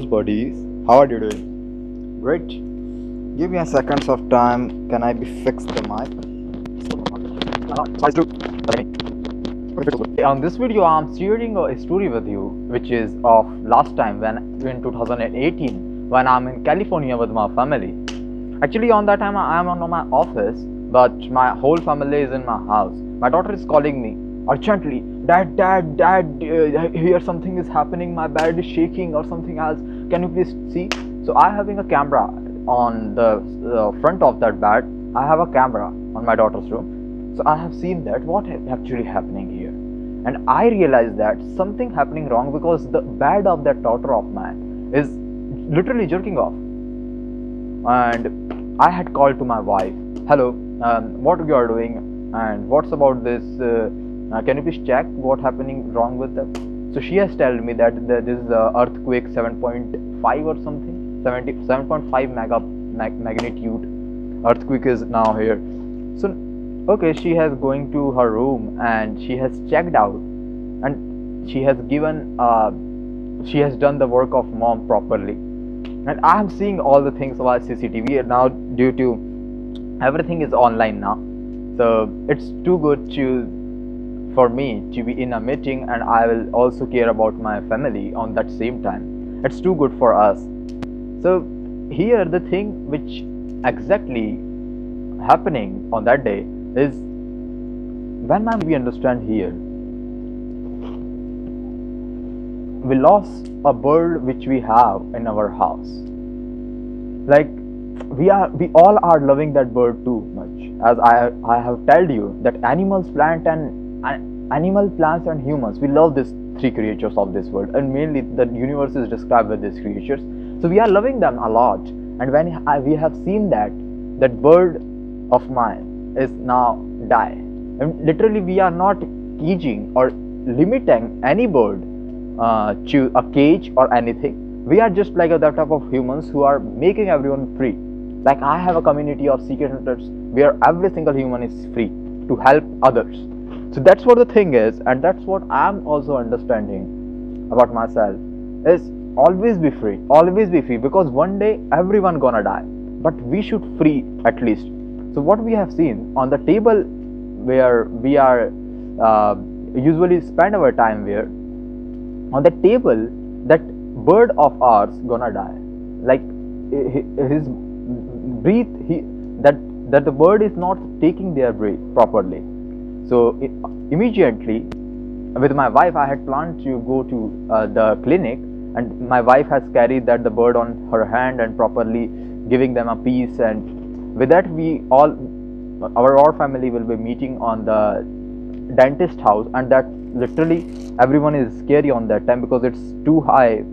buddies. How are you doing? Great. Give me a seconds of time. Can I be fix the mic? On this video, I'm sharing a story with you, which is of last time when in 2018 when I'm in California with my family. Actually, on that time I am on my office, but my whole family is in my house. My daughter is calling me urgently, Dad, here something is happening. My bed is shaking or something else. Can you please see? So I having a camera on the front of that bed. I have a camera on my daughter's room. So I have seen that what actually happening here, and I realized that something happening wrong because the bed of that daughter of mine is literally jerking off. And I had called to my wife, hello, what you are doing and what's about this, can you please check what happening wrong with them? So she has told me that this is the earthquake 7.5 or something, 7.5 magnitude earthquake is now here. So okay, she has going to her room and she has checked out, and she has given she has done the work of mom properly. And I am seeing all the things via CCTV now, due to everything is online now. So it's too good for me to be in a meeting, and I will also care about my family on that same time. It's too good for us. So here the thing which exactly happening on that day is, when we understand here, we lost a bird which we have in our house. Like we all are loving that bird too much. As I have told you that animals, plants and humans, we love these three creatures of this world, and mainly the universe is described with these creatures. So we are loving them a lot. And when we have seen that bird of mine is now die, and literally we are not caging or limiting any bird to a cage or anything. We are just like that type of humans who are making everyone free. Like I have a community of secret hunters where every single human is free to help others. So that's what the thing is, and that's what I'm also understanding about myself, is always be free, because one day everyone gonna die, but we should free at least. So what we have seen on the table where we are usually spend our time, where on the table that bird of ours gonna die, like his breath, that the bird is not taking their breath properly. So immediately with my wife, I had planned to go to the clinic, and my wife has carried the bird on her hand and properly giving them a piece. And with that, our family will be meeting on the dentist house, and that literally everyone is scary on that time because it's too high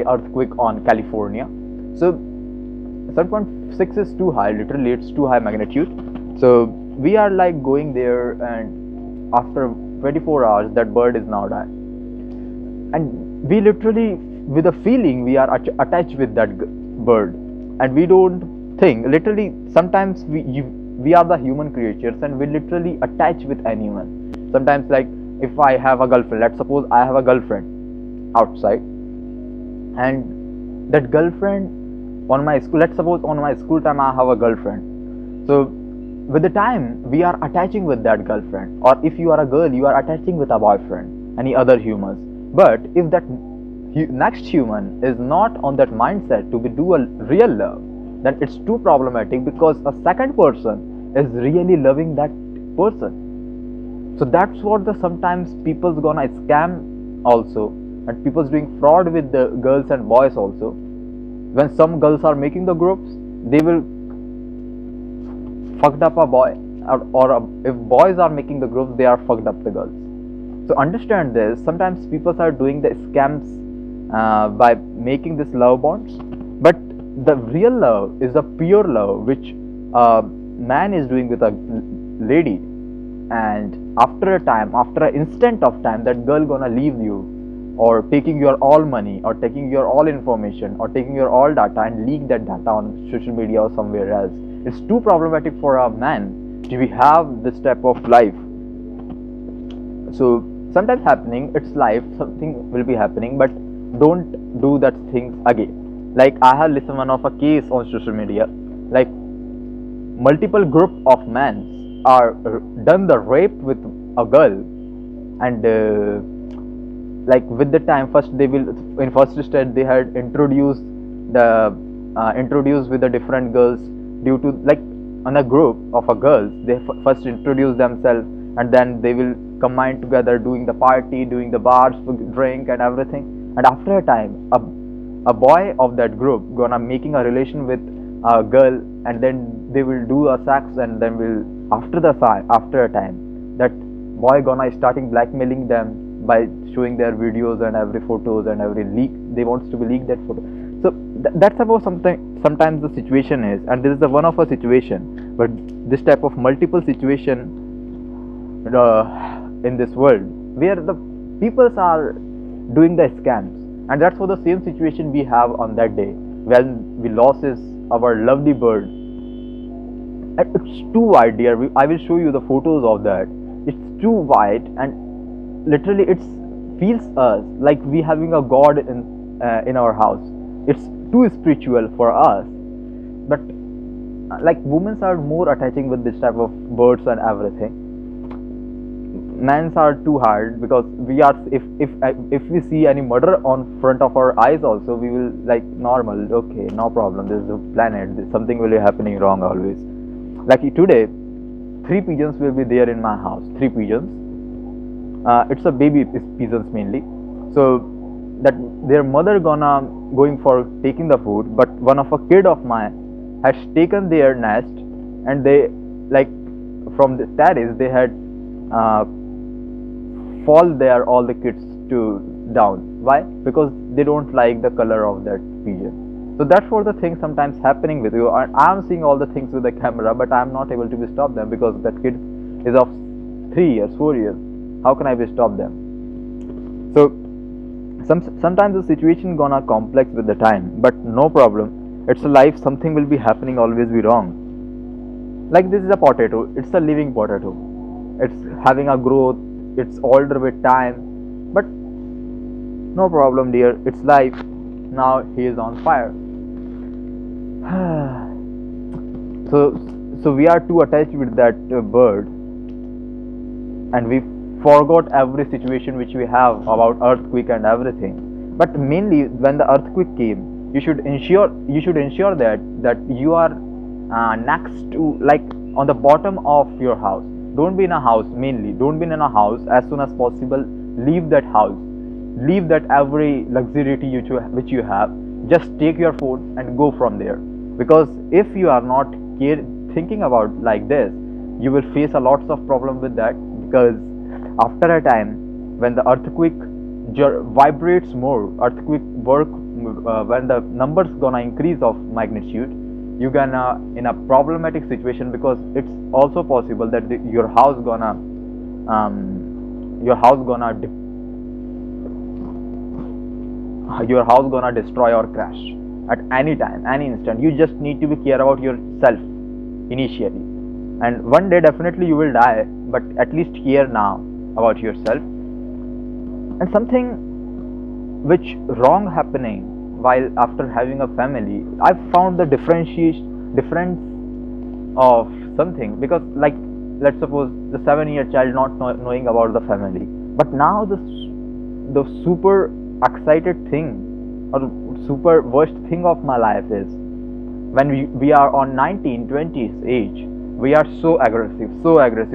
earthquake on California. So 7.6 is too high, literally it's too high magnitude. So we are like going there, and after 24 hours that bird is now died, and we literally with a feeling we are attached with that bird, and we don't think, literally sometimes we are the human creatures and we literally attach with anyone. Sometimes, like if I have a girlfriend, let's suppose I have a girlfriend outside, and that girlfriend on my school, let's suppose on my school time I have a girlfriend. So with the time we are attaching with that girlfriend, or if you are a girl, you are attaching with a boyfriend, any other humans. But if that next human is not on that mindset to do a real love, then it's too problematic, because a second person is really loving that person. So that's what sometimes people's gonna scam also, and people's doing fraud with the girls and boys also. When some girls are making the groups, they will fucked up a boy, or if boys are making the groups, they are fucked up the girls. So understand this, sometimes people are doing the scams by making this love bonds, but the real love is a pure love which a man is doing with a lady, and after a time, after an instant of time, that girl gonna leave you, or taking your all money, or taking your all information, or taking your all data and leak that data on social media or somewhere else. It's too problematic for a man to have this type of life. So sometimes happening, it's life, something will be happening, but don't do that things again. Like I have listened one of a case on social media, like multiple group of men are done the rape with a girl, and like with the time, first they will, in first stage they had introduced the introduced with the different girls, due to like on a group of a girls they first introduce themselves, and then they will combine together doing the party, doing the bars, drink and everything. And after a time, a boy of that group gonna making a relation with a girl, and then they will do a sex, and then will after a time, that boy gonna starting blackmailing them by showing their videos and every photos and every leak, they wants to be leak that photo. So that's about something sometimes the situation is, and this is the one of a situation, but this type of multiple situation in this world where the peoples are doing the scams. And that's for the same situation we have on that day when we loses our lovely bird. And it's too white, dear. I will show you the photos of that. It's too white, and literally it feels us like we having a god in our house. It's too spiritual for us. But like women are more attaching with this type of birds and everything. Men's are too hard, because we are, if we see any murder on front of our eyes also, we will like normal, okay, no problem, this is a planet, something will be happening wrong always. Like today 3 pigeons will be there in my house, 3 pigeons. It's a baby pigeons mainly. So that their mother gonna going for taking the food, but one of a kid of mine has taken their nest, and they like from the terrace they had fall there all the kids to down. Why? Because they don't like the color of that pigeon. So that's what the thing sometimes happening with you. And I'm seeing all the things with the camera, but I'm not able to be stop them, because that kid is of 3 years, 4 years. How can I be stop them? So sometimes the situation gonna complex with the time, but no problem. It's a life. Something will be happening. Always be wrong. Like this is a potato. It's a living potato. It's having a growth. It's older with time, but no problem, dear. It's life. Now he is on fire. So we are too attached with that bird, and we forgot every situation which we have about earthquake and everything. But mainly when the earthquake came, you should ensure that you are next to, like on the bottom of your house. Don't be in a house. Mainly don't be in a house. As soon as possible, leave that house, leave that every luxury which you have. Just take your phone and go from there, because if you are not thinking about like this, you will face a lots of problem with that. Because after a time, when the earthquake vibrates more, earthquake work, when the numbers gonna increase of magnitude, you gonna in a problematic situation, because it's also possible that your house gonna destroy or crash at any time, any instant. You just need to be care about yourself initially, and one day definitely you will die, but at least care now about yourself. And something which wrong happening while after having a family, I found the difference of something. Because like let's suppose the 7-year child not knowing about the family, but now the super excited thing or super worst thing of my life is when we are on 19-20s age, we are so aggressive,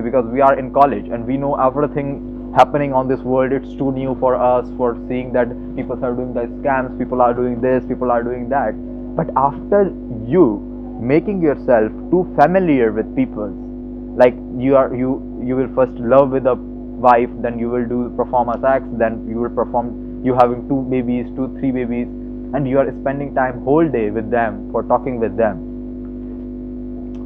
because we are in college and we know everything happening on this world. It's too new for us, for seeing that people are doing the scams, people are doing this, people are doing that. But after you making yourself too familiar with people, like you will first love with a wife, then you will do perform a sex, then you will perform, you having 2 babies, 2-3 babies, and you are spending time whole day with them for talking with them.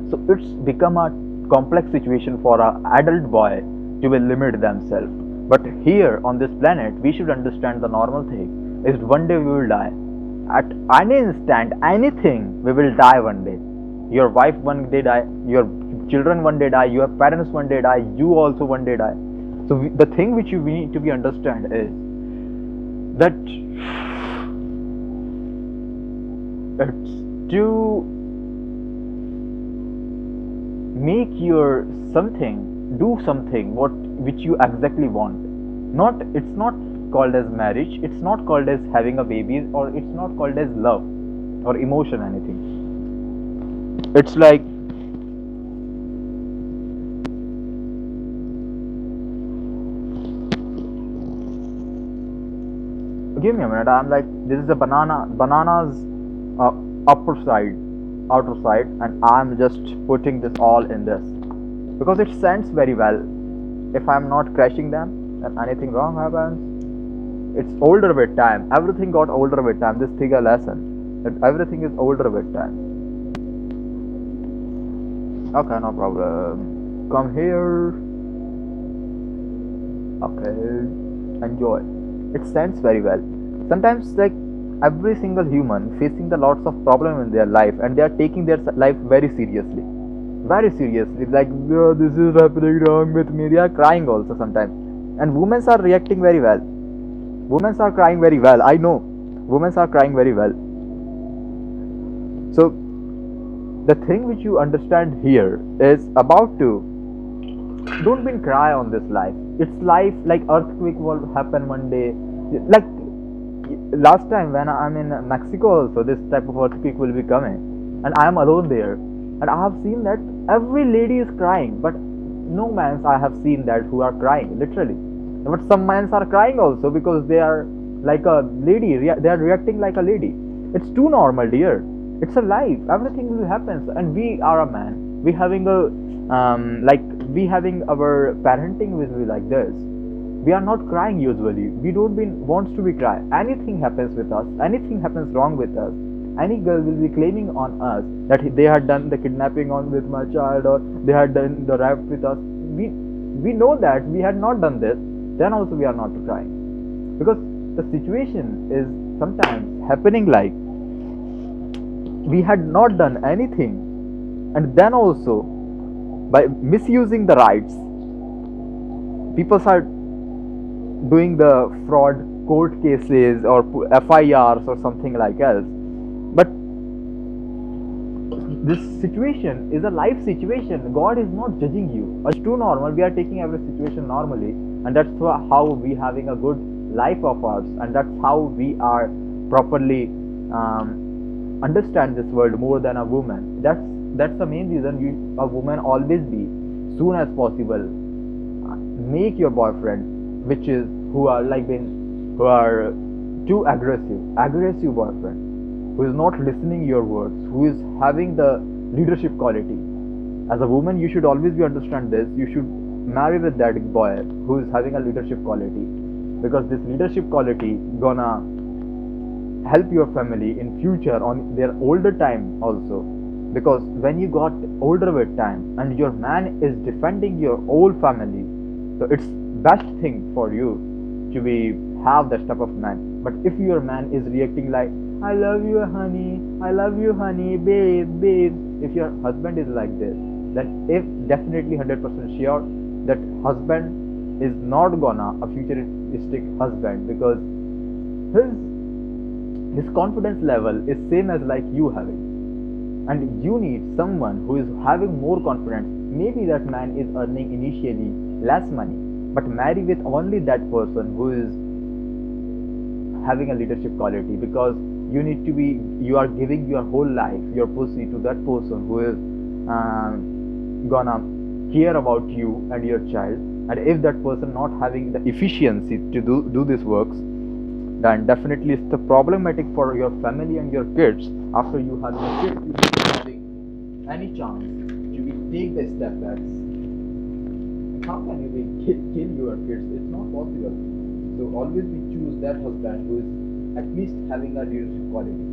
So it's become a complex situation for an adult boy to will limit themselves. But here on this planet, we should understand the normal thing is one day we will die. At any instant, anything, we will die one day. Your wife one day die, your children one day die, your parents one day die, you also one day die. So the thing which we need to be understand is that It's to make your something, do something what which you exactly want. Not, it's not called as marriage, it's not called as having a baby, or it's not called as love or emotion, anything. It's like, give me a minute. I'm like, this is a banana's uh, upper side, outer side, and I'm just putting this all in this because it scents very well. If I'm not crushing them and anything wrong happens, it's older with time. Everything got older with time. This thing a lesson that everything is older with time. Okay, no problem. Come here. Okay, enjoy. It stands very well. Sometimes, like, every single human facing the lots of problem in their life, and they are taking their life very seriously, very seriously. Like, "Yeah, this is happening wrong with me." They are crying also sometimes, and women are reacting very well. Women are crying very well. I know, women are crying very well. So, the thing which you understand here is about to, don't been cry on this life. It's life, like earthquake will happen one day. Like last time when I'm in Mexico also, this type of earthquake will be coming, and I am alone there, and I have seen that every lady is crying, but no mans I have seen that who are crying literally. But some mans are crying also because they are like a lady. They are reacting like a lady. It's too normal, dear. It's a life. Everything will happen, and we are a man. We having a like we having our parenting will be like this. We are not crying usually. We don't be wants to be cry. Anything happens with us, anything happens wrong with us, any girl will be claiming on us that they had done the kidnapping on with my child, or they had done the rape with us. We know that we had not done this. Then also we are not crying because the situation is sometimes happening like we had not done anything, and then also by misusing the rights, people are doing the fraud court cases or FIRs or something like else. But this situation is a life situation. God is not judging you. It's too normal. We are taking every situation normally, and that's how we having a good life of ours, and that's how we are properly understand this world more than a woman. That's the main reason a woman always be soon as possible make your boyfriend, which is who are like been who are too aggressive boyfriend, who is not listening your words, who is having the leadership quality. As a woman, you should always be understand this. You should marry with that boy who is having a leadership quality, because this leadership quality gonna help your family in future on their older time also. Because when you got older with time and your man is defending your whole family, so it's best thing for you to be have that type of man. But if your man is reacting like I love you honey, babe, if your husband is like this, then if definitely 100% sure that husband is not gonna a futuristic husband, because his confidence level is same as like you having, and you need someone who is having more confidence. Maybe that man is earning initially less money, but marry with only that person who is having a leadership quality, because you are giving your whole life, your pussy, to that person who is gonna care about you and your child. And if that person not having the efficiency to do these works, then definitely it's the problematic for your family and your kids. After you have a kid, you not having any chance to take the step backs. How can you kill your kids? It's not possible. So always we choose that husband who is at least having a leadership quality.